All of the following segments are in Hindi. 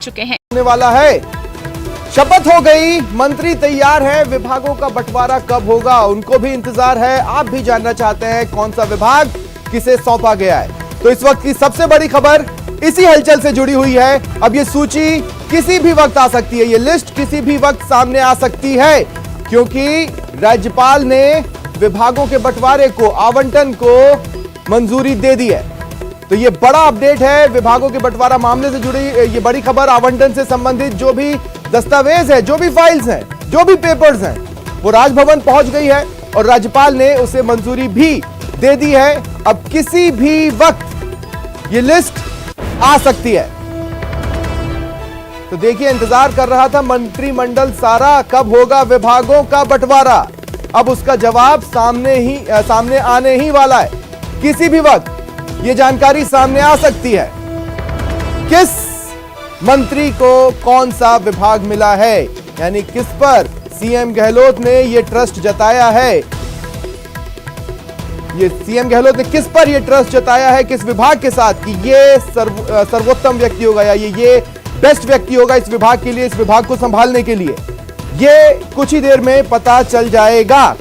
चुके हैं। होने वाला है, शपथ हो गई, मंत्री तैयार है, विभागों का बंटवारा कब होगा उनको भी इंतजार है। आप भी जानना चाहते हैं कौन सा विभाग किसे सौंपा गया है, तो इस वक्त की सबसे बड़ी खबर इसी हलचल से जुड़ी हुई है। अब ये सूची किसी भी वक्त आ सकती है, ये लिस्ट किसी भी वक्त सामने आ सकती है, क्योंकि राज्यपाल ने विभागों के बंटवारे को, आवंटन को मंजूरी दे दी है। तो ये बड़ा अपडेट है विभागों के बंटवारा मामले से जुड़ी ये बड़ी खबर। आवंटन से संबंधित जो भी दस्तावेज है, जो भी फाइल्स हैं, जो भी पेपर्स हैं, वो राजभवन पहुंच गई है और राज्यपाल ने उसे मंजूरी भी दे दी है। अब किसी भी वक्त ये लिस्ट आ सकती है। तो देखिए, इंतजार कर रहा था मंत्रिमंडल सारा, कब होगा विभागों का बंटवारा। अब उसका जवाब सामने आने ही वाला है। किसी भी वक्त ये जानकारी सामने आ सकती है, किस मंत्री को कौन सा विभाग मिला है, यानी किस पर सीएम गहलोत ने ये ट्रस्ट जताया है। ये सीएम गहलोत ने किस पर ये ट्रस्ट जताया है, किस विभाग के साथ, कि ये सर्वोत्तम व्यक्ति होगा या ये बेस्ट व्यक्ति होगा इस विभाग के लिए, इस विभाग को संभालने के लिए, ये कुछ ही देर में पता चल जाएगा।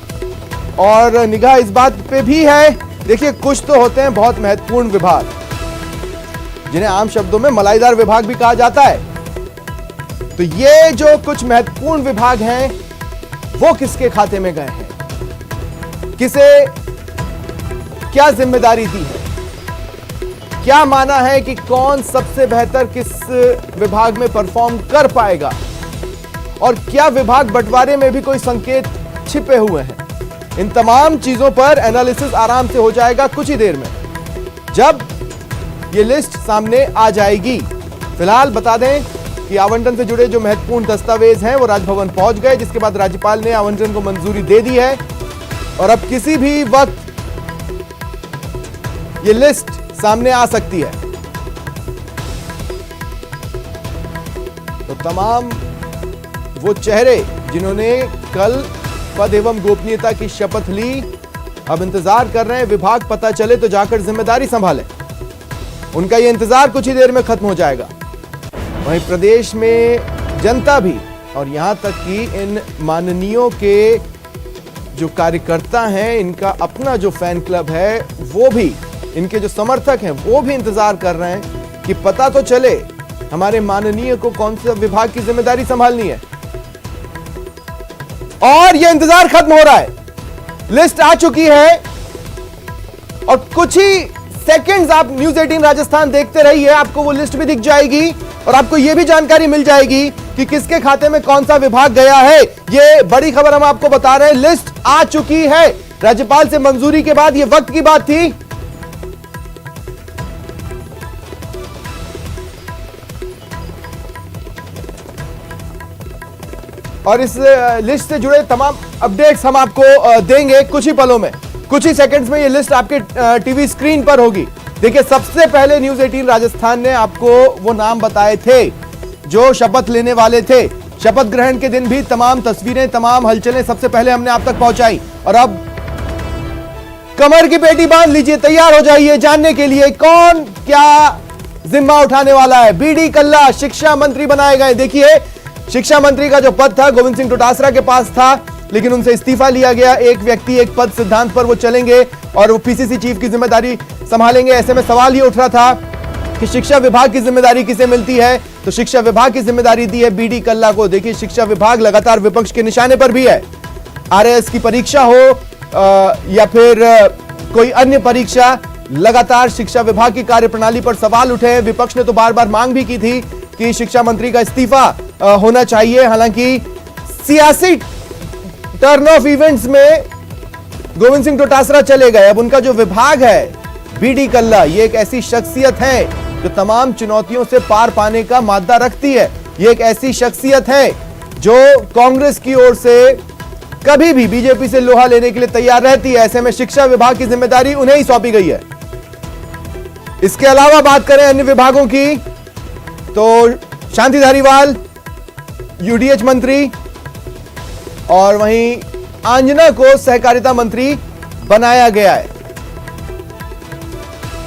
और निगाह इस बात पे भी है, देखिए कुछ तो होते हैं बहुत महत्वपूर्ण विभाग, जिन्हें आम शब्दों में मलाईदार विभाग भी कहा जाता है। तो ये जो कुछ महत्वपूर्ण विभाग हैं, वो किसके खाते में गए हैं, किसे क्या जिम्मेदारी दी है, क्या माना है कि कौन सबसे बेहतर किस विभाग में परफॉर्म कर पाएगा, और क्या विभाग बंटवारे में भी कोई संकेत छिपे हुए हैं। इन तमाम चीजों पर एनालिसिस आराम से हो जाएगा कुछ ही देर में, जब ये लिस्ट सामने आ जाएगी। फिलहाल बता दें कि आवंटन से जुड़े जो महत्वपूर्ण दस्तावेज हैं वो राजभवन पहुंच गए, जिसके बाद राज्यपाल ने आवंटन को मंजूरी दे दी है। और अब किसी भी वक्त ये लिस्ट सामने आ सकती है। तो तमाम वो चेहरे जिन्होंने कल पद एवं गोपनीयता की शपथ ली, अब इंतजार कर रहे हैं विभाग पता चले तो जाकर जिम्मेदारी संभालें। उनका ये इंतजार कुछ ही देर में खत्म हो जाएगा। वहीं प्रदेश में जनता भी, और यहां तक कि इन माननीयों के जो कार्यकर्ता हैं, इनका अपना जो फैन क्लब है, वो भी, इनके जो समर्थक हैं, वो भी इंतजार कर रहे हैं कि पता तो चले हमारे माननीय को कौन सा विभाग की जिम्मेदारी संभालनी है। और यह इंतजार खत्म हो रहा है, लिस्ट आ चुकी है और कुछ ही सेकंड्स आप न्यूज 18 राजस्थान देखते रहिए, आपको वो लिस्ट भी दिख जाएगी और आपको यह भी जानकारी मिल जाएगी कि किसके खाते में कौन सा विभाग गया है। यह बड़ी खबर हम आपको बता रहे हैं, लिस्ट आ चुकी है। राज्यपाल से मंजूरी के बाद यह वक्त की बात थी। और इस लिस्ट से जुड़े तमाम अपडेट्स हम आपको देंगे कुछ ही पलों में, कुछ ही सेकंड्स में ये लिस्ट आपके टीवी स्क्रीन पर होगी। देखिए, सबसे पहले न्यूज 18 राजस्थान ने आपको वो नाम बताए थे जो शपथ लेने वाले थे। शपथ ग्रहण के दिन भी तमाम तस्वीरें, तमाम हलचलें सबसे पहले हमने आप तक पहुंचाई। और अब कमर की पेटी बांध लीजिए, तैयार हो जाइए जानने के लिए कौन क्या जिम्मा उठाने वाला है। बीडी कल्ला शिक्षा मंत्री बनाए गए। देखिए, शिक्षा मंत्री का जो पद था गोविंद सिंह डोटासरा के पास था, लेकिन उनसे इस्तीफा लिया गया। एक व्यक्ति एक पद सिद्धांत पर वो चलेंगे और वो पीसीसी चीफ की जिम्मेदारी संभालेंगे। ऐसे में सवाल ये उठ रहा था कि शिक्षा विभाग की जिम्मेदारी किसे मिलती है, तो शिक्षा विभाग की जिम्मेदारी दी है बीडी कल्ला को। देखिए, शिक्षा विभाग लगातार विपक्ष के निशाने पर भी है। आरएएस की परीक्षा हो या फिर कोई अन्य परीक्षा, लगातार शिक्षा विभाग की कार्यप्रणाली पर सवाल उठे हैं। विपक्ष ने तो बार बार मांग भी की थी कि शिक्षा मंत्री का इस्तीफा होना चाहिए। हालांकि सियासी टर्न ऑफ इवेंट्स में गोविंद सिंह डोटासरा चले गए। अब उनका जो विभाग है बीडी कल्ला, ये एक ऐसी शख्सियत है जो तमाम चुनौतियों से पार पाने का मादा रखती है। ये एक ऐसी शख्सियत है जो कांग्रेस की ओर से कभी भी बीजेपी से लोहा लेने के लिए तैयार रहती है। ऐसे में शिक्षा विभाग की जिम्मेदारी उन्हें ही सौंपी गई है। इसके अलावा बात करें अन्य विभागों की, तो शांति धारीवाल यूडीएच मंत्री, और वहीं आंजना को सहकारिता मंत्री बनाया गया है।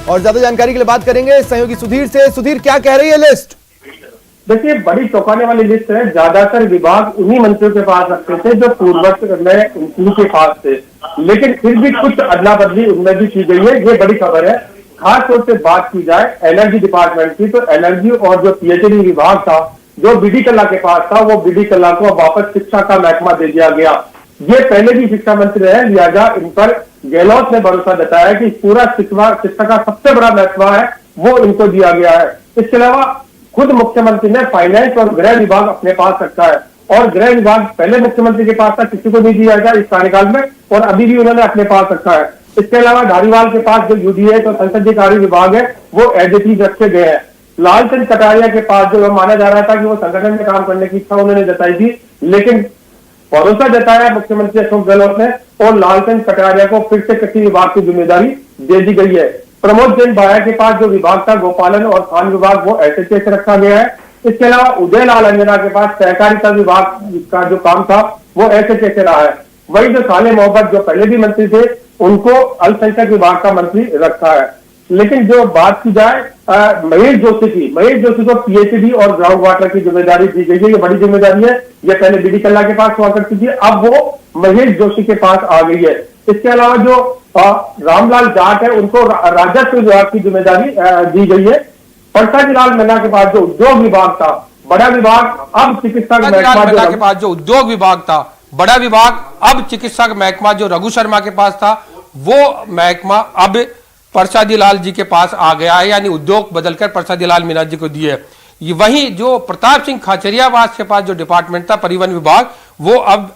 और ज्यादा जानकारी के लिए बात करेंगे सहयोगी सुधीर से। सुधीर, क्या कह रही है लिस्ट? देखिए, बड़ी चौंकाने वाली लिस्ट है। ज्यादातर विभाग उन्हीं मंत्रियों के पास रखते थे जो पूर्ववर्त में उनके पास थे, लेकिन फिर भी कुछ अदला बदली उनमें भी की गई है। ये बड़ी खबर है। खास तौर से बात की जाए एनर्जी डिपार्टमेंट की, तो एनर्जी और जो पीएचडी विभाग था जो बीडी कल्ला के पास था, वो बीडी कल्ला को वापस शिक्षा का महकमा दे दिया गया। ये पहले भी शिक्षा मंत्री रहे, लिहाजा इन पर गहलोत ने भरोसा जताया कि पूरा शिक्षा का सबसे बड़ा महकमा है वो इनको दिया गया है। इसके अलावा खुद मुख्यमंत्री ने फाइनेंस और गृह विभाग अपने पास रखा है, और गृह विभाग पहले मुख्यमंत्री के पास था, किसी को नहीं दिया गया इस कार्यकाल में, और अभी भी उन्होंने अपने पास रखा है। इसके अलावा धारीवाल के पास जो यूडीए और संसदीय कार्य विभाग है वो एज इट इज रखे गए हैं। लालचंद कटारिया के पास जो माना जा रहा था कि वो संगठन में काम करने की इच्छा उन्होंने जताई थी, लेकिन भरोसा जताया मुख्यमंत्री अशोक गहलोत ने, और लालचंद कटारिया को फिर से कृषि विभाग की जिम्मेदारी दे दी गई है। प्रमोद जैन भाया के पास जो विभाग था गोपालन और खान विभाग, वो ऐसे कैसे रखा गया है। इसके अलावा उदय लाल अंजना के पास सहकारिता विभाग का जो काम था वो ऐसे कैसे रहा है। वही जो साले मोहब्बत जो पहले भी मंत्री थे, उनको अल्पसंख्यक विभाग का मंत्री रखा है। लेकिन जो बात की जाए महेश जोशी को पीएचडी और ग्राउंड वाटर की जिम्मेदारी दी गई है। ये बड़ी जिम्मेदारी है। ये पहले बीडी कल्ला के पास हुआ करती थी, अब वो महेश जोशी के पास आ गई है। इसके अलावा जो रामलाल जाट है, उनको राजस्व विभाग की जिम्मेदारी दी गई है। परसादी लाल मीणा के पास जो उद्योग विभाग था, बड़ा विभाग, अब चिकित्सा के पास जो उद्योग विभाग था, बड़ा विभाग, अब चिकित्सा महकमा जो रघु शर्मा के पास था, वो महकमा अब परसादी लाल जी के पास आ गया है, यानी उद्योग बदलकर परसादी लाल मीणा जी को दिए। वहीं जो प्रताप सिंह खाचरियावास के पास जो डिपार्टमेंट था परिवहन विभाग, वो अब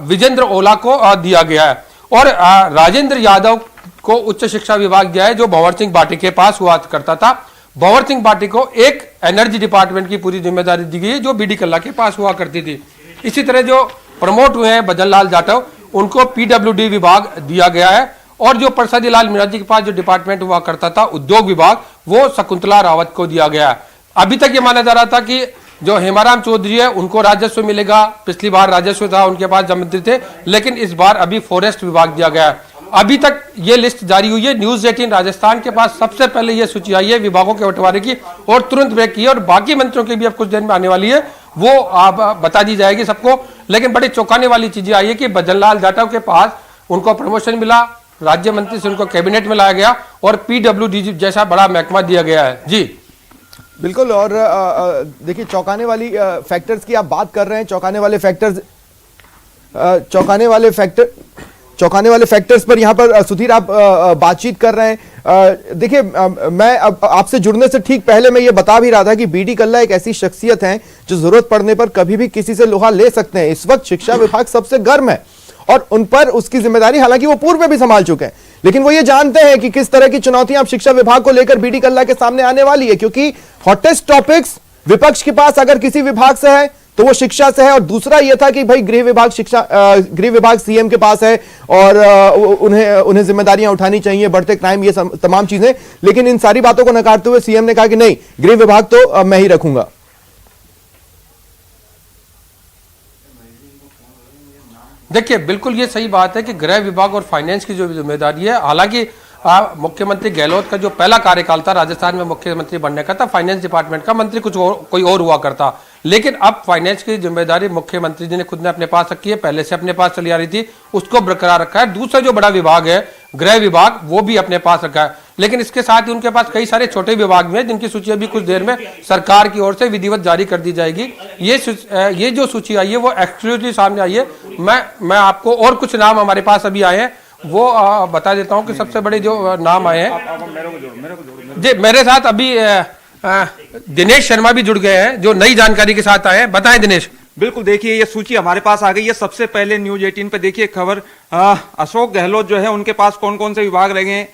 विजेंद्र ओला को दिया गया है, और राजेंद्र यादव को उच्च शिक्षा विभाग दिया है, जो भंवर सिंह भाटी के पास हुआ करता था। भंवर सिंह भाटी को एक एनर्जी डिपार्टमेंट की पूरी जिम्मेदारी दी गई है, जो बीडी कल्ला के पास हुआ करती थी। इसी तरह जो प्रमोट हुए हैं भजन लाल जाटव, उनको पीडब्ल्यूडी विभाग दिया गया है, और जो परसादी लाल मीणा जी के पास जो डिपार्टमेंट हुआ करता था उद्योग विभाग, वो शकुंतला रावत को दिया गया है। अभी तक ये माना जा रहा था कि जो हेमाराम चौधरी है उनको राजस्व मिलेगा, पिछली बार राजस्व था उनके पास जब मंत्री थे, लेकिन इस बार अभी फॉरेस्ट विभाग दिया गया है। अभी तक ये लिस्ट जारी हुई है। न्यूज 18 राजस्थान के पास सबसे पहले ये सूची आई है विभागों के बंटवारे की, और तुरंत ब्रेक की है, और बाकी मंत्रियों की भी अब कुछ दिन में आने वाली है, वो आप बता दी जाएगी सबको। लेकिन बड़ी चौंकाने वाली चीजें आई है कि भजनलाल जाटव के पास उनको प्रमोशन मिला, राज्य मंत्री से उनको कैबिनेट में लाया गया, और पीडब्ल्यूडी जैसा बड़ा महकमा दिया गया है। जी बिल्कुल। और देखिए, चौंकाने वाली फैक्टर्स की आप बात कर रहे हैं, चौंकाने वाले फैक्टर्स पर यहाँ पर सुधीर आप बातचीत कर रहे हैं। देखिए, मैं अब आपसे जुड़ने से ठीक पहले मैं ये बता भी रहा था कि बीडी कल्ला एक ऐसी शख्सियत हैं जो जरूरत पड़ने पर कभी भी किसी से लोहा ले सकते हैं। इस वक्त शिक्षा विभाग सबसे गर्म है, और उन पर उसकी जिम्मेदारी, हालांकि वो पूर्व में भी संभाल चुके हैं, लेकिन वो ये जानते हैं कि किस तरह की चुनौतियां अब शिक्षा विभाग को लेकर बीडी कल्ला के सामने आने वाली है, क्योंकि हॉटेस्ट टॉपिक्स विपक्ष के पास अगर किसी विभाग से है तो वो शिक्षा से है। और दूसरा ये था कि भाई गृह विभाग सीएम के पास है, और उन्हें जिम्मेदारियां उठानी चाहिए, बढ़ते क्राइम, ये तमाम चीजें। लेकिन इन सारी बातों को नकारते हुए सीएम ने कहा कि नहीं, गृह विभाग तो मैं ही रखूंगा। देखिए, बिल्कुल ये सही बात है कि गृह विभाग और फाइनेंस की जो जिम्मेदारी है, हालांकि मुख्यमंत्री गहलोत का जो पहला कार्यकाल था राजस्थान में मुख्यमंत्री बनने का था, फाइनेंस डिपार्टमेंट का मंत्री कोई और हुआ करता, लेकिन अब फाइनेंस की जिम्मेदारी मुख्यमंत्री जी ने खुद ने अपने पास रखी है, पहले से अपने पास चली आ रही थी, उसको बरकरार रखा है। दूसरा जो बड़ा विभाग है गृह विभाग, वो भी अपने पास रखा है, लेकिन इसके साथ ही उनके पास कई सारे छोटे विभाग भी हैं, जिनकी सूची अभी कुछ देर में सरकार की ओर से विधिवत जारी कर दी जाएगी। ये जो सूची आई है वो एक्सक्लूसिवली सामने आई है। मैं आपको और कुछ नाम हमारे पास अभी आए हैं वो बता देता हूं कि सबसे बड़े जो नाम आए हैं। जी, मेरे साथ अभी दिनेश शर्मा भी जुड़ गए हैं, जो नई जानकारी के साथ आए हैं। बताएं दिनेश। बिल्कुल, देखिए ये सूची हमारे पास आ गई है। सबसे पहले न्यूज 18 पे देखिए खबर, अशोक गहलोत जो है उनके पास कौन कौन से विभाग रह गए हैं।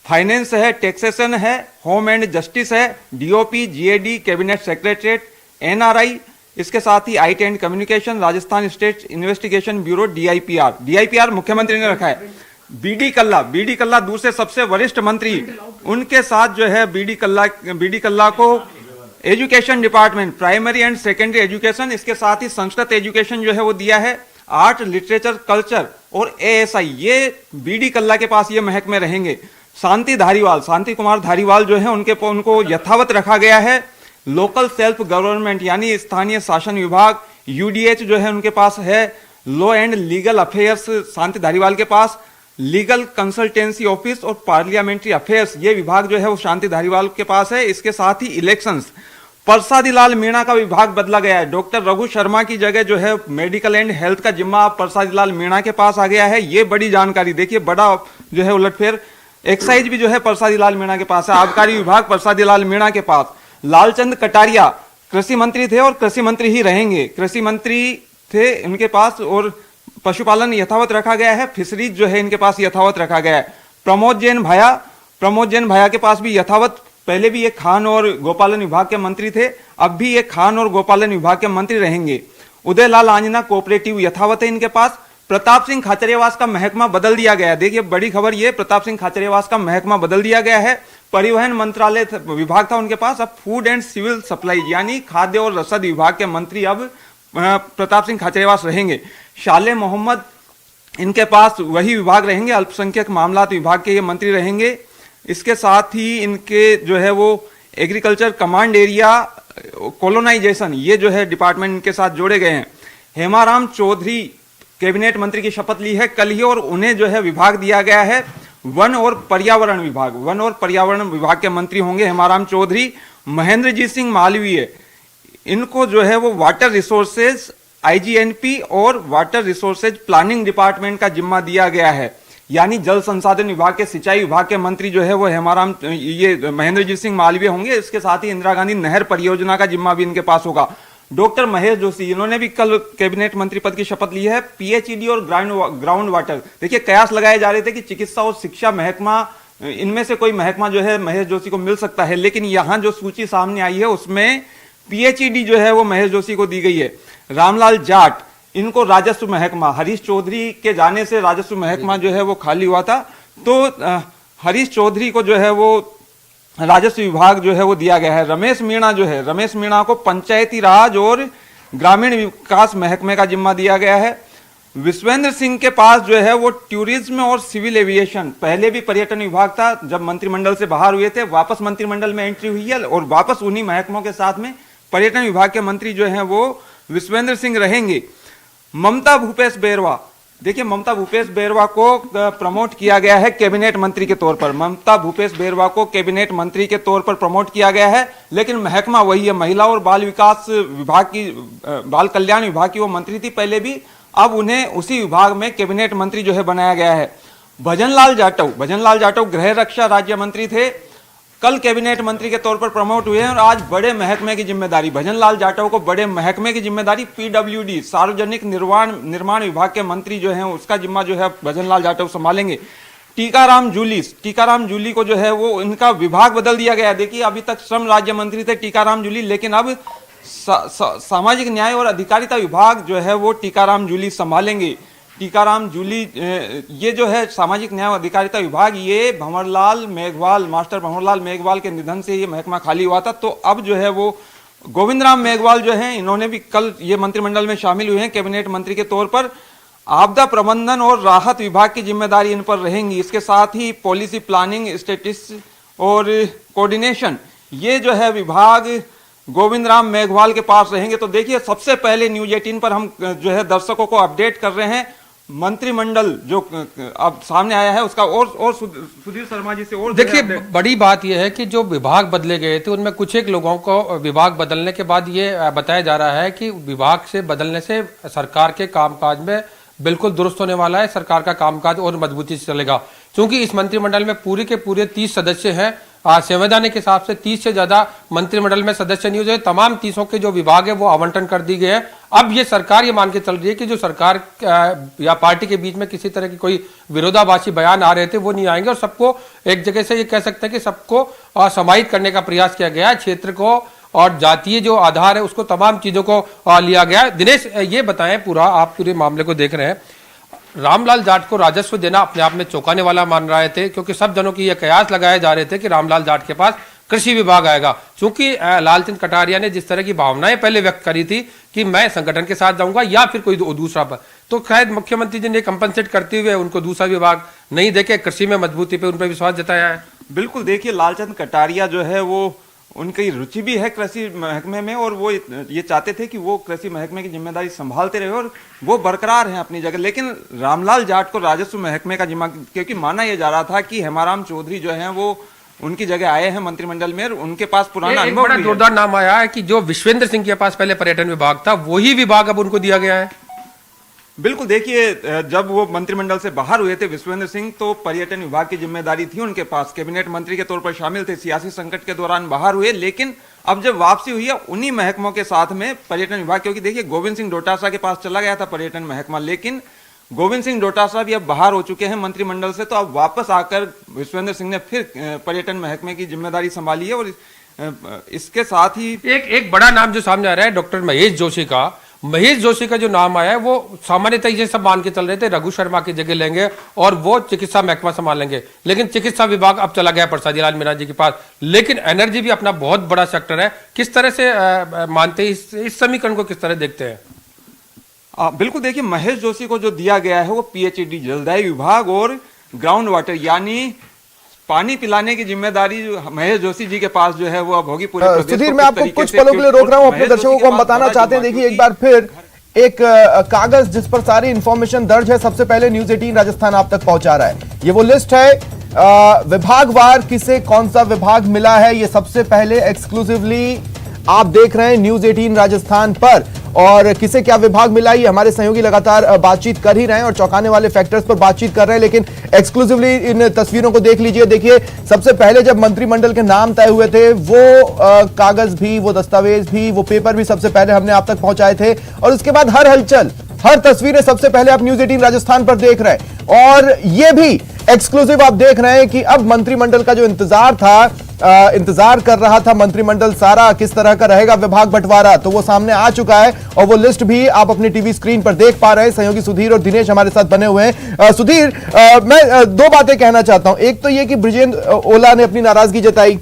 फाइनेंस है, टैक्सेशन है, होम एंड जस्टिस है, DOP, GAD, cabinet secretariat, NRI, इसके साथ ही IT and communication, Rajasthan state investigation bureau, DIPR मुख्यमंत्री ने रखा है। बीडी कल्ला दूसरे सबसे वरिष्ठ मंत्री, उनके साथ जो है बीडी कल्ला को education department, primary and secondary education, इसके साथ ही संस्कृत एजुकेशन जो है वो दिया है। आर्ट, लिटरेचर, कल्चर और एएसआई, ये बीडी कल्ला के पास ये महकमे रहेंगे। शांति कुमार धारीवाल जो है उनको यथावत रखा गया है। लोकल सेल्फ गवर्नमेंट यानी स्थानीय शासन विभाग, यूडीएच जो है उनके पास है, law and legal affairs Shanti Dhariwal के पास, लीगल कंसल्टेंसी ऑफिस और पार्लियामेंट्री अफेयर्स ये विभाग जो है वो शांति धारीवाल के पास है। इसके साथ ही इलेक्शंस, परसादी लाल मीणा का विभाग बदला गया है। डॉक्टर रघु शर्मा की जगह जो है मेडिकल एंड हेल्थ का जिम्मा परसादी लाल मीणा के पास आ गया है। ये बड़ी जानकारी, देखिए बड़ा जो है उलटफेर। एक्साइज भी जो है परसादी लाल मीणा के पास है, आबकारी विभाग परसादी लाल मीणा के पास। लालचंद कटारिया कृषि मंत्री थे और कृषि मंत्री ही रहेंगे, कृषि मंत्री थे इनके पास, और पशुपालन यथावत रखा गया है। फिशरीज जो है इनके पास यथावत रखा गया है। प्रमोद जैन भाया के पास भी यथावत, पहले भी ये खान और गोपालन विभाग के मंत्री थे, अब भी ये खान और गोपालन विभाग के मंत्री रहेंगे। उदयलाल आंजना कोऑपरेटिव यथावत है इनके पास। प्रताप सिंह खाचरियावास का महकमा बदल दिया गया है। देखिए बड़ी खबर ये, प्रताप सिंह खाचरियावास का महकमा बदल दिया गया है। परिवहन मंत्रालय विभाग था उनके पास, अब फूड एंड सिविल सप्लाई यानी खाद्य और रसद विभाग के मंत्री अब प्रताप सिंह खाचरियावास रहेंगे। शाले मोहम्मद इनके पास वही विभाग रहेंगे, अल्पसंख्यक मामलात विभाग के ये मंत्री रहेंगे। इसके साथ ही इनके जो है वो एग्रीकल्चर कमांड एरिया कॉलोनाइजेशन ये जो है डिपार्टमेंट इनके साथ जोड़े गए हैं। हेमाराम चौधरी कैबिनेट मंत्री की शपथ ली है कल ही, और उन्हें जो है विभाग दिया गया है वन और पर्यावरण विभाग। वन और पर्यावरण विभाग के मंत्री होंगे हेमाराम चौधरी। महेंद्रजीत सिंह मालवीय इनको जो है वो वाटर रिसोर्सेज आईजीएनपी और वाटर रिसोर्सेज प्लानिंग डिपार्टमेंट का जिम्मा दिया गया है, यानी जल संसाधन विभाग के सिंचाई विभाग के मंत्री जो है वो ये महेंद्रजीत सिंह मालवीय होंगे। इसके साथ ही इंदिरा गांधी नहर परियोजना का जिम्मा भी इनके पास होगा। डॉक्टर महेश जोशी इन्होंने भी कल कैबिनेट मंत्री पद की शपथ ली है। पीएचईडी और ग्राउंड वाटर, देखिए कयास लगाए जा रहे थे कि चिकित्सा और शिक्षा महकमा, इनमें से कोई महकमा जो है महेश जोशी को मिल सकता है, लेकिन यहां जो सूची सामने आई है उसमें पीएचईडी जो है वो महेश जोशी को दी गई है। रामलाल जाट इनको राजस्व महकमा, हरीश चौधरी के जाने से राजस्व महकमा जो है वो खाली हुआ था, तो हरीश चौधरी को जो है वो राजस्व विभाग जो है वो दिया गया है। रमेश मीणा को पंचायती राज और ग्रामीण विकास महकमे का जिम्मा दिया गया है। विश्वेंद्र सिंह के पास जो है वो टूरिज्म और सिविल एविएशन, पहले भी पर्यटन विभाग था, जब मंत्रिमंडल से बाहर हुए थे वापस मंत्रिमंडल में एंट्री हुई है, और वापस उन्हीं महकमों के साथ में पर्यटन विभाग के मंत्री जो हैं वो विश्वेंद्र सिंह रहेंगे। ममता भूपेश बेरवा, देखिए ममता भूपेश बेरवा को प्रमोट किया गया है कैबिनेट मंत्री के तौर पर। ममता भूपेश बेरवा को कैबिनेट मंत्री के तौर पर प्रमोट किया गया है, लेकिन महकमा वही है, महिला और बाल विकास विभाग की, बाल कल्याण विभाग की वो मंत्री थी पहले भी, अब उन्हें उसी विभाग में कैबिनेट मंत्री जो है बनाया गया है। भजनलाल जाटव गृह रक्षा राज्य मंत्री थे, कल कैबिनेट मंत्री के तौर पर प्रमोट हुए हैं और आज बड़े महकमे की जिम्मेदारी, भजनलाल जाटव को बड़े महकमे की जिम्मेदारी, पीडब्ल्यूडी सार्वजनिक निर्माण विभाग के मंत्री जो हैं उसका जिम्मा जो है भजनलाल जाटव संभालेंगे। टीकाराम जूली को जो है वो इनका विभाग बदल दिया गया। देखिए अभी तक श्रम राज्य मंत्री थे टीकाराम जूली, लेकिन अब सामाजिक न्याय और अधिकारिता विभाग जो है वो टीकाराम जूली संभालेंगे। टीकाराम जूली ये जो है सामाजिक न्याय और अधिकारिता विभाग, ये मास्टर भंवरलाल मेघवाल के निधन से ये महकमा खाली हुआ था, तो अब जो है वो गोविंद राम मेघवाल जो है इन्होंने भी कल ये मंत्रिमंडल में शामिल हुए हैं कैबिनेट मंत्री के तौर पर। आपदा प्रबंधन और राहत विभाग की जिम्मेदारी इन पर रहेंगी। इसके साथ ही पॉलिसी प्लानिंग, स्टैटिस्टिक्स और कोऑर्डिनेशन ये जो है विभाग गोविंद राम मेघवाल के पास रहेंगे। तो देखिए सबसे पहले न्यूज 18 पर हम जो है दर्शकों को अपडेट कर रहे हैं मंत्रिमंडल जो अब सामने आया है उसका, और सुधीर शर्मा जी से और देखिए बड़ी बात यह है कि जो विभाग बदले गए थे उनमें कुछ एक लोगों को विभाग बदलने के बाद ये बताया जा रहा है कि विभाग से बदलने से सरकार के कामकाज में बिल्कुल दुरुस्त होने वाला है, सरकार का कामकाज और मजबूती से चलेगा। क्योंकि इस मंत्रिमंडल में पूरे के पूरे 30 सदस्य हैं, संवैधानिक के हिसाब से 30 से ज्यादा मंत्रिमंडल में सदस्य नहीं हुए, तमाम 30 के जो विभाग है वो आवंटन कर दी गए हैं। अब ये सरकार ये मान के चल रही है कि जो सरकार या पार्टी के बीच में किसी तरह की कोई विरोधाभासी बयान आ रहे थे वो नहीं आएंगे, और सबको एक जगह से ये कह सकते हैं कि सबको समाहित करने का प्रयास किया गया है। क्षेत्र को और जातीय जो आधार है उसको, तमाम चीजों को लिया गया है। दिनेश ये बताएं, पूरा आप पूरे मामले को देख रहे हैं, रामलाल जाट को राजस्व देना अपने आप में चौंकाने वाला मान रहे थे, क्योंकि सब जनों की ये कयास लगाए जा रहे थे कि रामलाल जाट के पास कृषि विभाग आएगा। चूंकि लालचंद कटारिया ने जिस तरह की भावनाएं पहले व्यक्त करी थी कि मैं संगठन के साथ जाऊंगा या फिर कोई दूसरा पर, तो शायद मुख्यमंत्री जी ने कंपनसेट करते हुए उनको दूसरा विभाग नहीं देके कृषि में मजबूती पे उन पर विश्वास जताया है। बिल्कुल, देखिए लालचंद कटारिया जो है वो उनकी रुचि भी है कृषि महकमे में, और वो ये चाहते थे कि वो कृषि महकमे की जिम्मेदारी संभालते रहे, और वो बरकरार हैं अपनी जगह। लेकिन रामलाल जाट को राजस्व महकमे का जिम्मा, क्योंकि माना यह जा रहा था कि हेमाराम चौधरी जो हैं वो उनकी जगह आए हैं मंत्रिमंडल में, उनके पास पुराना अनुभव बड़ा जोरदार नाम आया है कि जो विश्वेंद्र सिंह के पास पहले पर्यटन विभाग था, वही विभाग अब उनको दिया गया है। बिल्कुल, देखिए जब वो मंत्रिमंडल से बाहर हुए थे विश्वेंद्र सिंह, तो पर्यटन विभाग की जिम्मेदारी थी उनके पास, कैबिनेट मंत्री के तौर पर शामिल थे, सियासी संकट के दौरान बाहर हुए। लेकिन अब जब वापसी हुई है उन्हीं महकमों के साथ में पर्यटन विभाग, क्योंकि देखिए गोविंद सिंह डोटासरा के पास चला गया था पर्यटन महकमा, लेकिन गोविंद सिंह डोटासरा भी अब बाहर हो चुके हैं मंत्रिमंडल से, तो अब वापस आकर विश्वेंद्र सिंह ने फिर पर्यटन महकमे की जिम्मेदारी संभाली है। और इसके साथ ही एक बड़ा नाम जो सामने आ रहा है डॉक्टर महेश जोशी का। महेश जोशी का जो नाम आया है वो सामान्यतः ये सब मान के चल रहे थे रघु शर्मा की जगह लेंगे और वो चिकित्सा महकमा संभाल लेंगे, लेकिन चिकित्सा विभाग अब चला गया प्रसादी लाल मीणा जी के पास। लेकिन एनर्जी भी अपना बहुत बड़ा सेक्टर है, किस तरह से मानते हैं इस समीकरण को, किस तरह देखते हैं? बिल्कुल, देखिए महेश जोशी को जो दिया गया है वो पीएचईडी जलदायु विभाग और ग्राउंड वाटर यानी पानी पिलाने की जिम्मेदारी महेश जोशी जी के पास जो है वो अब होगी पूरे प्रदेश। सुधीर, मैं आपको कुछ पलों के लिए रोक रहा हूं, अपने दर्शकों को हम बताना चाहते हैं। देखिए एक बार फिर एक कागज जिस पर सारी इंफॉर्मेशन दर्ज है, सबसे पहले न्यूज 18 राजस्थान आप तक पहुंचा रहा है। ये वो लिस्ट है विभागवार, किसे कौन सा विभाग मिला है, ये सबसे पहले एक्सक्लूसिवली आप देख रहे हैं न्यूज 18 राजस्थान पर। और किसे क्या विभाग मिला, ये हमारे सहयोगी लगातार बातचीत कर ही रहे हैं और चौंकाने वाले फैक्टर्स पर बातचीत कर रहे हैं, लेकिन एक्सक्लूसिवली इन तस्वीरों को देख लीजिए। देखिए सबसे पहले जब मंत्रिमंडल के नाम तय हुए थे, वो कागज भी, वो दस्तावेज भी, वो पेपर भी सबसे पहले हमने आप तक पहुंचाए थे। और उसके बाद हर हलचल, हर तस्वीरें सबसे पहले आप न्यूज 18 राजस्थान पर देख रहे हैं। और ये भी एक्सक्लूसिव आप देख रहे हैं कि अब मंत्रिमंडल का जो इंतजार था, इंतजार कर रहा था मंत्रिमंडल सारा किस तरह का रहेगा विभाग बंटवारा, तो वो सामने आ चुका है और वो लिस्ट भी आप अपनी टीवी स्क्रीन पर देख पा रहे हैं। सहयोगी सुधीर और दिनेश हमारे साथ बने हुए हैं। सुधीर, मैं दो बातें कहना चाहता हूं। एक तो ये कि बृजेंद्र ओला ने अपनी नाराजगी जताई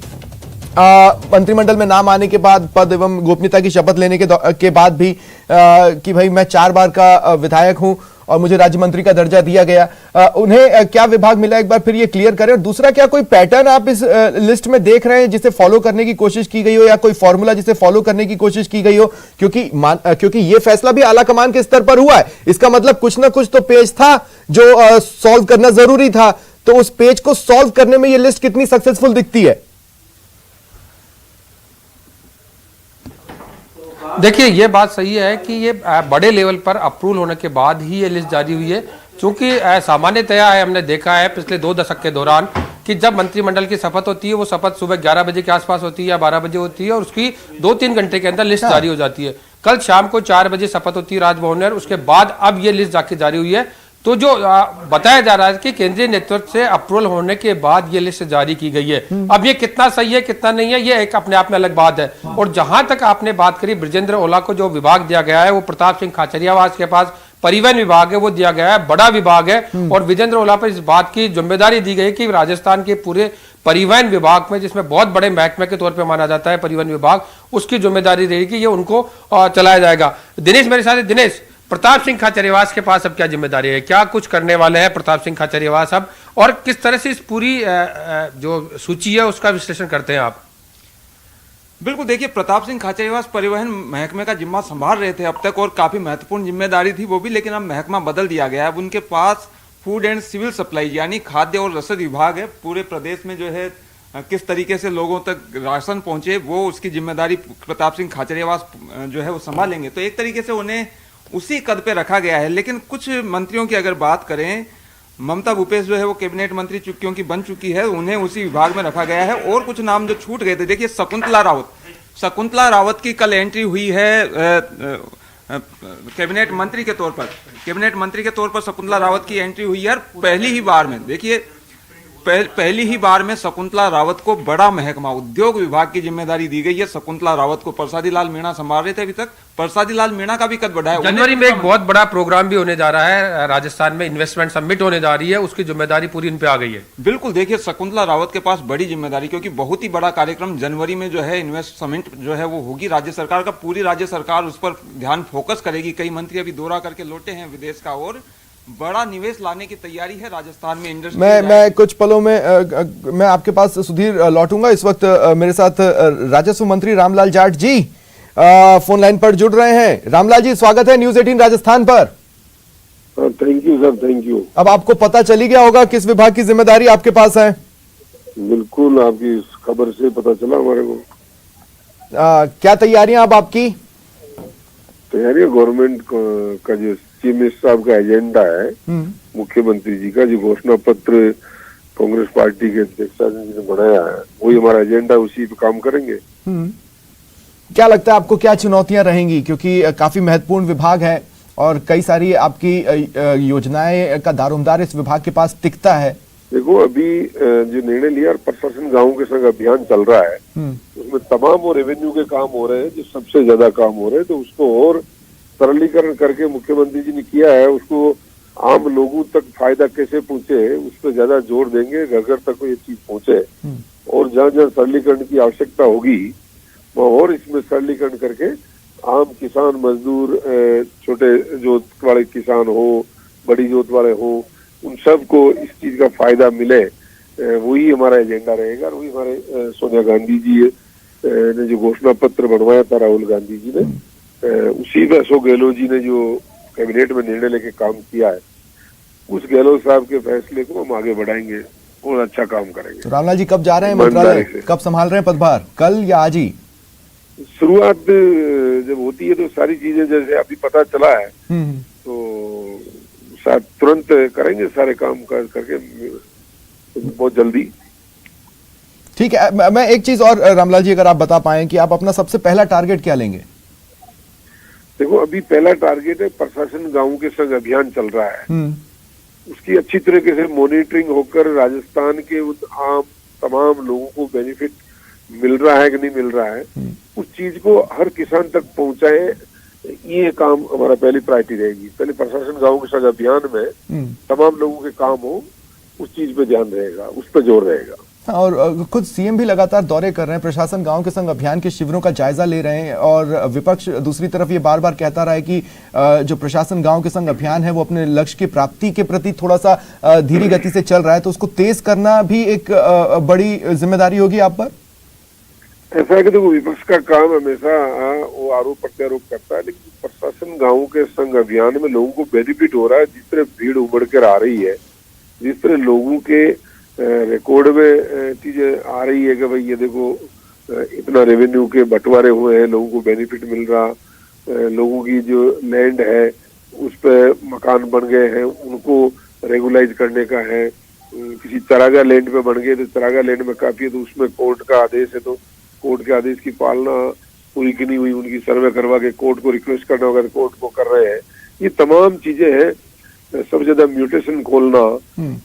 मंत्रिमंडल में नाम आने के बाद, पद एवं गोपनीयता की शपथ लेने के बाद भी, कि भाई मैं 4 बार का विधायक हूं और मुझे राज्य मंत्री का दर्जा दिया गया। उन्हें क्या विभाग मिला, एक बार फिर ये क्लियर करें। और दूसरा, क्या कोई पैटर्न आप इस लिस्ट में देख रहे हैं जिसे फॉलो करने की कोशिश की गई हो, या कोई फॉर्मूला जिसे फॉलो करने की कोशिश की गई हो? क्योंकि ये फैसला भी आला कमान के स्तर पर हुआ है, इसका मतलब कुछ ना कुछ तो पेज था जो सॉल्व करना जरूरी था। तो उस पेज को सॉल्व करने में ये लिस्ट कितनी सक्सेसफुल दिखती है? देखिए ये बात सही है कि ये बड़े लेवल पर अप्रूवल होने के बाद ही ये लिस्ट जारी हुई है, क्योंकि सामान्यतया हमने देखा है पिछले 2 दशक के दौरान कि जब मंत्रिमंडल की शपथ होती है, वो शपथ सुबह 11 बजे के आसपास होती है या 12 बजे होती है और उसकी 2-3 घंटे के अंदर लिस्ट जारी हो जाती है। कल शाम को 4 बजे शपथ होती है राजभवन में, उसके बाद अब ये लिस्ट जाके जारी हुई है। तो जो बताया जा रहा है कि केंद्रीय नेतृत्व से अप्रूवल होने के बाद ये लिस्ट जारी की गई है। अब ये कितना सही है कितना नहीं है, ये एक अपने आप में अलग बात है। और जहां तक आपने बात करी बृजेंद्र ओला को जो विभाग दिया गया है, वो प्रताप सिंह खाचरियावास के पास परिवहन विभाग है, वो दिया गया है, बड़ा विभाग है। और विजेंद्र ओला पर इस बात की जिम्मेदारी दी गई कि राजस्थान के पूरे परिवहन विभाग में, जिसमें बहुत बड़े महकमे के तौर पर माना जाता है परिवहन विभाग, उसकी जिम्मेदारी रहेगी, ये उनको चलाया जाएगा। दिनेश मेरे साथ है। दिनेश, प्रताप सिंह खाचरियावास के पास अब क्या जिम्मेदारी है, क्या कुछ करने वाले हैं प्रताप सिंह खाचरियावास अब, और किस तरह से इस पूरी जो सूची है उसका विश्लेषण करते हैं आप? बिल्कुल, देखिए प्रताप सिंह खाचरियावास परिवहन महकमे का जिम्मा संभाल रहे थे अब तक, और काफी महत्वपूर्ण जिम्मेदारी थी वो भी, लेकिन अब महकमा बदल दिया गया है। अब उनके पास फूड एंड सिविल सप्लाई यानी खाद्य और रसद विभाग है। पूरे प्रदेश में जो है किस तरीके से लोगों तक राशन पहुंचे, वो उसकी जिम्मेदारी प्रताप सिंह खाचरियावास जो है वो संभालेंगे। तो एक तरीके से उन्हें उसी कद पे रखा गया है। लेकिन कुछ मंत्रियों की अगर बात करें, ममता भूपेश जो है वो कैबिनेट मंत्री क्योंकि बन चुकी है, उन्हें उसी विभाग में रखा गया है। और कुछ नाम जो छूट गए थे, देखिए शकुंतला रावत की कल एंट्री हुई है कैबिनेट मंत्री के तौर पर शकुंतला रावत की एंट्री हुई है। पहली ही बार में देखिए पहली ही बार में शकुंतला रावत को बड़ा महकमा उद्योग विभाग की जिम्मेदारी दी गई है। शकुंतला रावत को प्रसादी लाल मीणा संभाल रहे थे अभी तक, प्रसादी लाल मीणा का भी कद बढ़ा है। जनवरी में एक बहुत बड़ा प्रोग्राम भी होने जा रहा है राजस्थान में, इन्वेस्टमेंट समिट होने जा रही है, उसकी जिम्मेदारी पूरी इन पे आ गई है। बिल्कुल, देखिए शकुंतला रावत के पास बड़ी जिम्मेदारी, क्योंकि बहुत ही बड़ा कार्यक्रम जनवरी में जो है इन्वेस्ट समिट जो है वो होगी राज्य सरकार का। पूरी राज्य सरकार उस पर ध्यान फोकस करेगी। कई मंत्री अभी दौरा करके लौटे हैं विदेश का, और बड़ा निवेश लाने की तैयारी है राजस्थान में। इंडस्ट्री मैं कुछ पलों में मैं आपके पास सुधीर लौटूंगा। इस वक्त मेरे साथ राजस्व मंत्री रामलाल जाट जी फोन लाइन पर जुड़ रहे हैं। रामलाल जी, स्वागत है न्यूज 18 राजस्थान पर। Thank you sir, thank you. अब आपको पता चली गया होगा किस विभाग की जिम्मेदारी आपके पास है। बिल्कुल, आपकी इस खबर से पता चला हमारे को। क्या तैयारियां अब आपकी? तैयारियां गवर्नमेंट का जो चीफ मिनिस्टर साहब का एजेंडा है, मुख्यमंत्री जी का जो घोषणा पत्र कांग्रेस पार्टी के अध्यक्ष जी ने बनाया है, वही हमारा एजेंडा, उसी पे काम करेंगे। क्या लगता है आपको क्या चुनौतियां रहेंगी, क्योंकि काफी महत्वपूर्ण विभाग है और कई सारी आपकी योजनाएं का दारोमदार इस विभाग के पास टिकता है। देखो, अभी जो निर्णय लिया और प्रशासन गाँव के संग अभियान चल रहा है, उसमें तमाम वो रेवेन्यू के काम हो रहे हैं जो सबसे ज्यादा काम हो रहे हैं, तो उसको और सरलीकरण करके मुख्यमंत्री जी ने किया है। उसको आम लोगों तक फायदा कैसे पहुंचे, उस पर ज्यादा जोर देंगे, घर घर तक ये चीज पहुंचे। और जहाँ जहाँ सरलीकरण की आवश्यकता होगी वहाँ और इसमें सरलीकरण करके आम किसान, मजदूर, छोटे जोत वाले किसान हो, बड़ी जोत वाले हो, उन सबको इस चीज का फायदा मिले, वही हमारा एजेंडा रहेगा। और वही हमारे सोनिया गांधी जी ने जो घोषणा पत्र बनवाया था राहुल गांधी जी ने, उसी में अशोक गहलोत जी ने जो कैबिनेट में निर्णय लेके काम किया है, उस गहलोत साहब के फैसले को हम आगे बढ़ाएंगे और अच्छा काम करेंगे। तो रामलाल जी कब जा रहे हैं मंत्रालय, कब संभाल रहे हैं पदभार, कल या आज ही? शुरुआत जब होती है तो सारी चीजें जैसे अभी पता चला है तो शायद तुरंत करेंगे सारे काम करके बहुत जल्दी। ठीक है। मैं एक चीज और रामलाल जी, अगर आप बता पाए कि आप अपना सबसे पहला टारगेट क्या लेंगे? देखो, अभी पहला टारगेट है प्रशासन गाँव के संग अभियान चल रहा है, उसकी अच्छी तरीके से मॉनिटरिंग होकर राजस्थान के उन आम तमाम लोगों को बेनिफिट मिल रहा है कि नहीं मिल रहा है, उस चीज को हर किसान तक पहुंचाए, ये काम हमारा पहली प्रायोरिटी रहेगी। पहले प्रशासन गाँव के संग अभियान में तमाम लोगों के काम हो, उस चीज पे ध्यान रहेगा, उस पर जोर रहेगा। और खुद सीएम भी लगातार दौरे कर रहे हैं, प्रशासन गांव के संग अभियान के शिविरों का जायजा ले रहे हैं, और विपक्ष दूसरी तरफ ये बार बार कहता रहा है कि जो प्रशासन गांव के संग अभियान है वो अपने लक्ष्य की प्राप्ति के प्रति थोड़ा सा धीमी गति से चल रहा है, तो उसको तेज करना भी एक बड़ी जिम्मेदारी होगी आप पर। ऐसा है कि देखो, विपक्ष का काम हमेशा वो आरोप प्रत्यारोप करता है, लेकिन प्रशासन गाँव के संग अभियान में लोगों को बेनिफिट हो रहा है। जिस तरह भीड़ उमड़ कर आ रही है, जिस तरह लोगों के रिकॉर्ड में चीजें आ रही है कि भाई ये देखो इतना रेवेन्यू के बंटवारे हुए हैं, लोगों को बेनिफिट मिल रहा, लोगों की जो लैंड है उस पर मकान बन गए हैं, उनको रेगुलाइज करने का है। किसी तरागा लैंड पे बन गए तो तरागा लैंड में काफी है, तो उसमें कोर्ट का आदेश है, तो कोर्ट के आदेश की पालना हुई कि नहीं हुई, उनकी सर्वे करवा के कोर्ट को रिक्वेस्ट करना होगा तो कोर्ट को कर रहे हैं। ये तमाम चीजें हैं। सबसे ज्यादा म्यूटेशन खोलना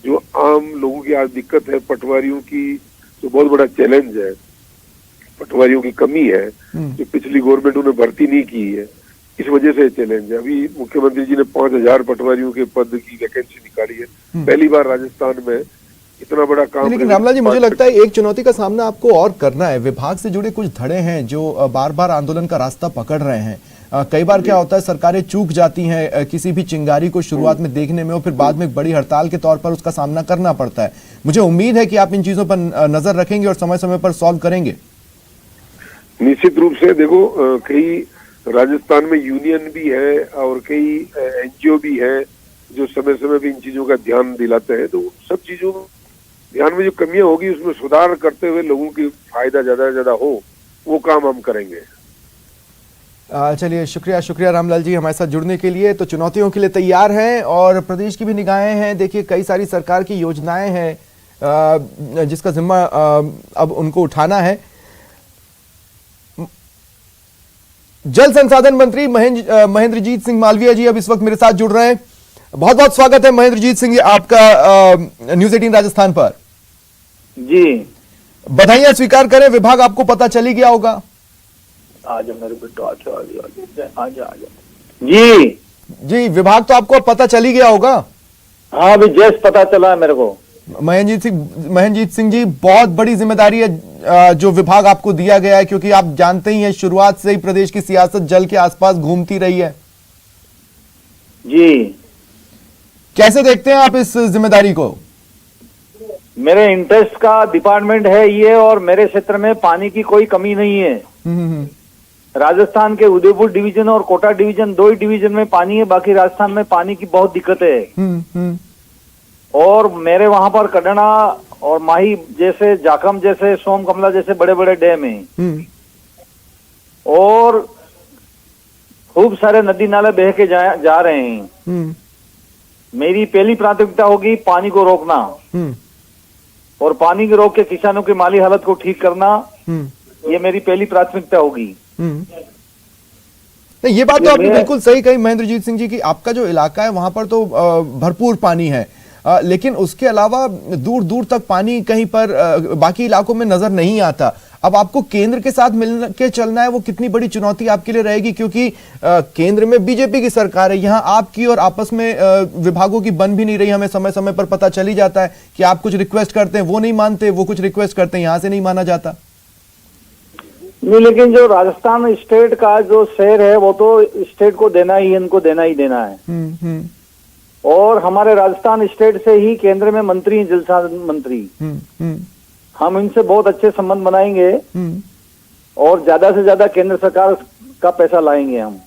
जो आम लोगों की आज दिक्कत है, पटवारियों की जो बहुत बड़ा चैलेंज है, पटवारियों की कमी है जो पिछली गवर्नमेंट उन्हें भर्ती नहीं की है, इस वजह से चैलेंज है। अभी मुख्यमंत्री जी ने 5000 पटवारियों के पद की वैकेंसी निकाली है, पहली बार राजस्थान में इतना बड़ा काम। लेकिन रामलाल जी, मुझे लगता है एक चुनौती का सामना आपको और करना है। विभाग से जुड़े कुछ धड़े हैं जो बार बार आंदोलन का रास्ता पकड़ रहे हैं। कई बार क्या होता है, सरकारें चूक जाती हैं किसी भी चिंगारी को शुरुआत में देखने में, और फिर बाद में एक बड़ी हड़ताल के तौर पर उसका सामना करना पड़ता है। मुझे उम्मीद है कि आप इन चीजों पर नजर रखेंगे और समय समय पर सॉल्व करेंगे। निश्चित रूप से। देखो, कई राजस्थान में यूनियन भी है और कई एनजीओ भी है जो समय समय पे इन चीजों का ध्यान दिलाते हैं, तो सब चीजों ध्यान में जो कमियां होगी उसमें सुधार करते हुए लोगों की फायदा ज्यादा से ज्यादा हो, वो काम हम करेंगे। चलिए, शुक्रिया रामलाल जी हमारे साथ जुड़ने के लिए। तो चुनौतियों के लिए तैयार हैं और प्रदेश की भी निगाहें हैं। देखिए, कई सारी सरकार की योजनाएं हैं जिसका जिम्मा अब उनको उठाना है। जल संसाधन मंत्री महेंद्रजीत सिंह मालविया जी अब इस वक्त मेरे साथ जुड़ रहे हैं। बहुत बहुत स्वागत है महेंद्रजीत सिंह जी आपका न्यूज 18 राजस्थान पर। जी, बधाइयां स्वीकार करें, विभाग आपको पता चली गया होगा। आजा मेरे बेटो, आजा। जी, विभाग तो आपको पता चली गया होगा। हाँ, अभी जस्ट पता चला है मेरे को। महेंद्रजीत सिंह जी, बहुत बड़ी जिम्मेदारी है जो विभाग आपको दिया गया है, क्योंकि आप जानते ही हैं शुरुआत से ही प्रदेश की सियासत जल के आसपास घूमती रही है। जी, कैसे देखते हैं आप इस जिम्मेदारी को? मेरे इंटरेस्ट का डिपार्टमेंट है ये, और मेरे क्षेत्र में पानी की कोई कमी नहीं है। राजस्थान के उदयपुर डिवीजन और कोटा डिवीजन, 2 ही डिवीजन में पानी है, बाकी राजस्थान में पानी की बहुत दिक्कत है। और मेरे वहां पर कड़ना और माही जैसे, जाखम जैसे, सोम कमला जैसे बड़े बड़े डैम हैं, और खूब सारे नदी नाले बह के जा रहे हैं। मेरी पहली प्राथमिकता होगी पानी को रोकना, और पानी को रोक के किसानों की माली हालत को ठीक करना, ये मेरी पहली प्राथमिकता होगी। नहीं, ये बात तो आपने बिल्कुल सही कही महेंद्रजीत सिंह जी की आपका जो इलाका है वहां पर तो भरपूर पानी है, लेकिन उसके अलावा दूर दूर तक पानी कहीं पर बाकी इलाकों में नजर नहीं आता। अब आपको केंद्र के साथ मिल के चलना है, वो कितनी बड़ी चुनौती आपके लिए रहेगी, क्योंकि केंद्र में बीजेपी की सरकार है, यहाँ आपकी और आपस में विभागों की बन भी नहीं रही। हमें समय समय पर पता चल ही जाता है कि आप कुछ रिक्वेस्ट करते हैं, वो नहीं मानते, वो कुछ रिक्वेस्ट करते हैं, यहाँ से नहीं माना जाता। नहीं, लेकिन जो राजस्थान स्टेट का जो शेयर है वो तो स्टेट को देना ही, इनको देना ही देना है। और हमारे राजस्थान स्टेट से ही केंद्र में मंत्री हैं, जल संसाधन मंत्री। हम इनसे बहुत अच्छे संबंध बनाएंगे, और ज्यादा से ज्यादा केंद्र सरकार का पैसा लाएंगे हम।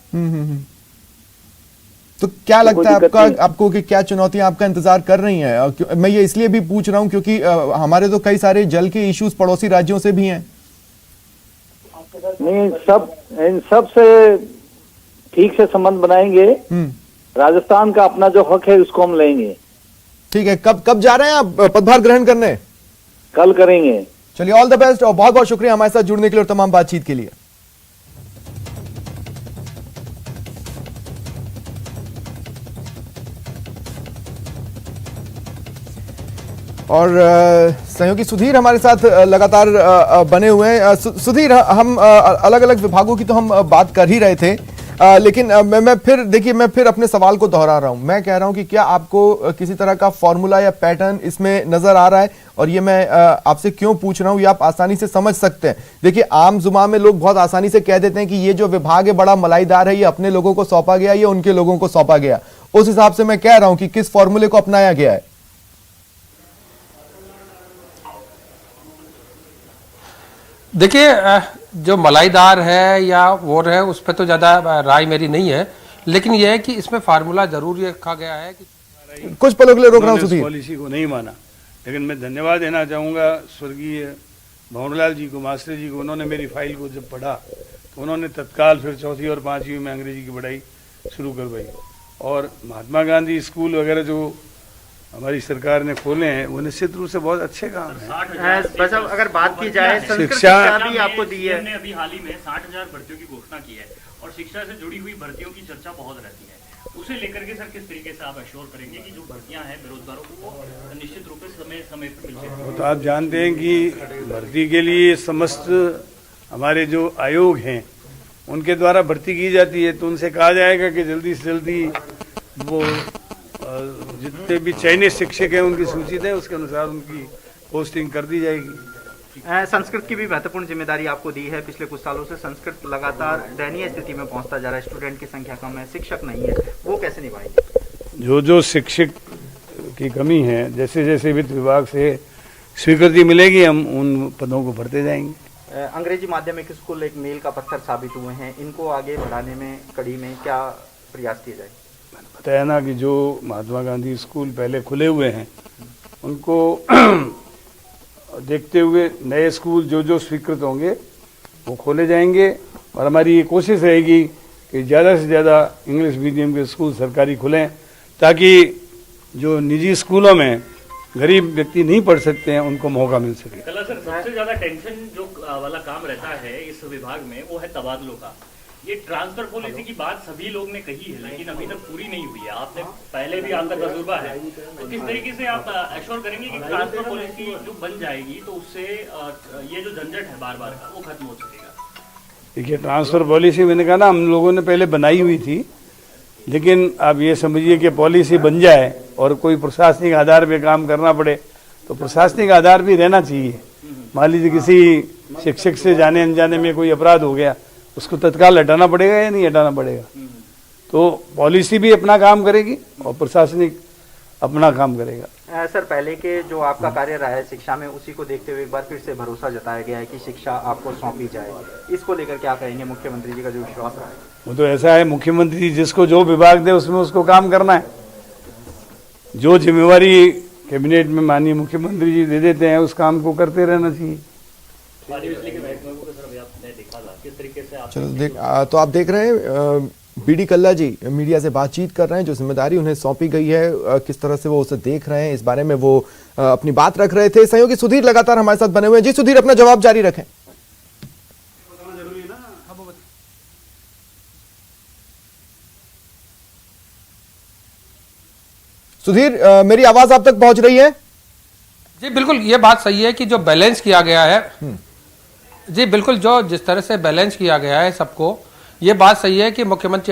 तो क्या लगता है आपको कि क्या चुनौतियां आपका इंतजार कर रही हैं? मैं ये इसलिए भी पूछ रहा हूं क्योंकि हमारे तो कई सारे जल के इश्यूज पड़ोसी राज्यों से भी हैं। नहीं, इन सब से ठीक से संबंध बनाएंगे। राजस्थान का अपना जो हक है उसको हम लेंगे। ठीक है, कब जा रहे हैं आप पदभार ग्रहण करने? कल करेंगे। चलिए, ऑल द बेस्ट और बहुत बहुत शुक्रिया हमारे साथ जुड़ने के लिए और तमाम बातचीत के लिए। और सहयोगी सुधीर हमारे साथ लगातार बने हुए हैं। सुधीर, हम अलग अलग विभागों की तो हम बात कर ही रहे थे, लेकिन मैं फिर अपने सवाल को दोहरा रहा हूं। मैं कह रहा हूं कि क्या आपको किसी तरह का फॉर्मूला या पैटर्न इसमें नजर आ रहा है? और ये मैं आपसे क्यों पूछ रहा हूं, ये आप आसानी से समझ सकते हैं। देखिए, आम जुबान में लोग बहुत आसानी से कह देते हैं कि ये जो विभाग है बड़ा मलाईदार है, ये अपने लोगों को सौंपा गया, ये उनके लोगों को सौंपा गया। उस हिसाब से मैं कह रहा हूं कि किस फॉर्मूले को अपनाया गया है। देखिए, जो मलाईदार है या वो है उस पर तो ज़्यादा राय मेरी नहीं है, लेकिन यह है कि इसमें फार्मूला जरूर ये रखा गया है कि कुछ पलों के लिए रोक रहा हूं सुधीर। पॉलिसी को नहीं माना, लेकिन मैं धन्यवाद देना चाहूँगा स्वर्गीय भंवरलाल जी को, मास्टर जी को। उन्होंने मेरी फाइल को जब पढ़ा तो उन्होंने तत्काल फिर 4वीं और 5वीं में अंग्रेजी की पढ़ाई शुरू करवाई। और महात्मा गांधी स्कूल वगैरह जो हमारी सरकार ने खोले हैं वो निश्चित रूप से बहुत अच्छे काम है। बस अब अगर बात की जाए, शिक्षा भी आपको दी है। हमने अभी हाल ही में 60,000 भर्तियों की घोषणा की है, और शिक्षा से जुड़ी हुई भर्तियों की चर्चा बहुत रहती है। उसे लेकर के सर किस तरीके से आप एश्योर करेंगे कि जो भर्तियां हैं बेरोजगारों को निश्चित रूप से समय समय पर मिल सके? तो आप जानते हैं कि भर्ती के लिए समस्त हमारे जो आयोग हैं उनके द्वारा भर्ती की जाती है, तो उनसे कहा जाएगा कि जल्दी से जल्दी वो जितने भी चयनित शिक्षक हैं उनकी सूची दें, उसके अनुसार उनकी पोस्टिंग कर दी जाएगी। संस्कृत की भी महत्वपूर्ण जिम्मेदारी आपको दी है। पिछले कुछ सालों से संस्कृत लगातार दयनीय स्थिति में पहुंचता जा रहा है, स्टूडेंट की संख्या कम है, शिक्षक नहीं है, वो कैसे निभाएंगे? जो शिक्षक की कमी है, जैसे जैसे वित्त विभाग से स्वीकृति मिलेगी हम उन पदों को भरते जाएंगे। अंग्रेजी माध्यमिक स्कूल एक मील का पत्थर साबित हुए हैं, इनको आगे बढ़ाने में कड़ी में क्या प्रयास किए जाए? बताया ना कि जो महात्मा गांधी स्कूल पहले खुले हुए हैं उनको देखते हुए नए स्कूल जो स्वीकृत होंगे वो खोले जाएंगे। और हमारी ये कोशिश रहेगी कि ज़्यादा से ज़्यादा इंग्लिश मीडियम के स्कूल सरकारी खुलें, ताकि जो निजी स्कूलों में गरीब व्यक्ति नहीं पढ़ सकते हैं उनको मौका मिल सके। कला सर, सबसे ज्यादा टेंशन जो वाला काम रहता है इस विभाग में वो है तबादलों का। ये ट्रांसफर पॉलिसी की बात सभी लोग ने कही है, लेकिन अभी तक पूरी नहीं हुई है। आपने पहले भी आपका तजुर्बा है, तो किस तरीके से आप एश्योर करेंगे कि ट्रांसफर पॉलिसी जो बन जाएगी तो उससे ये जो झंझट है बार बार का वो खत्म हो सकेगा? देखिए, ट्रांसफर पॉलिसी मैंने कहा ना हम लोगों ने पहले बनाई हुई थी, लेकिन आप ये समझिए कि पॉलिसी बन जाए और कोई प्रशासनिक आधार पे काम करना पड़े तो प्रशासनिक आधार भी रहना चाहिए। मान लीजिए किसी शिक्षक से जाने अनजाने में कोई अपराध हो गया, उसको तत्काल हटाना पड़ेगा या नहीं हटाना पड़ेगा? तो पॉलिसी भी अपना काम करेगी और प्रशासनिक अपना काम करेगा। सर, पहले के जो आपका कार्य रहा है शिक्षा में, उसी को देखते हुए एक बार फिर से भरोसा जताया गया है कि शिक्षा आपको सौंपी जाएगी। इसको लेकर क्या कहेंगे? मुख्यमंत्री जी का जो विश्वास रहा है वो तो ऐसा है, मुख्यमंत्री जी जिसको जो विभाग दे उसमें उसको काम करना है। जो जिम्मेवारी कैबिनेट में माननीय मुख्यमंत्री जी दे देते हैं उस काम को करते रहना चाहिए। चलो तो आप देख रहे हैं बीडी कल्ला जी मीडिया से बातचीत कर रहे हैं। जो जिम्मेदारी उन्हें सौंपी गई है किस तरह से वो उसे देख रहे हैं, इस बारे में वो अपनी बात रख रहे थे। सहयोगी सुधीर लगातार हमारे साथ बने हुए हैं। जी सुधीर, अपना जवाब जारी रखें। सुधीर, मेरी आवाज आप तक पहुंच रही है? जी बिल्कुल, ये बात सही है कि जो बैलेंस किया गया है, जी बिल्कुल, जो जिस तरह से बैलेंस किया गया है सबको, ये बात सही है कि मुख्यमंत्री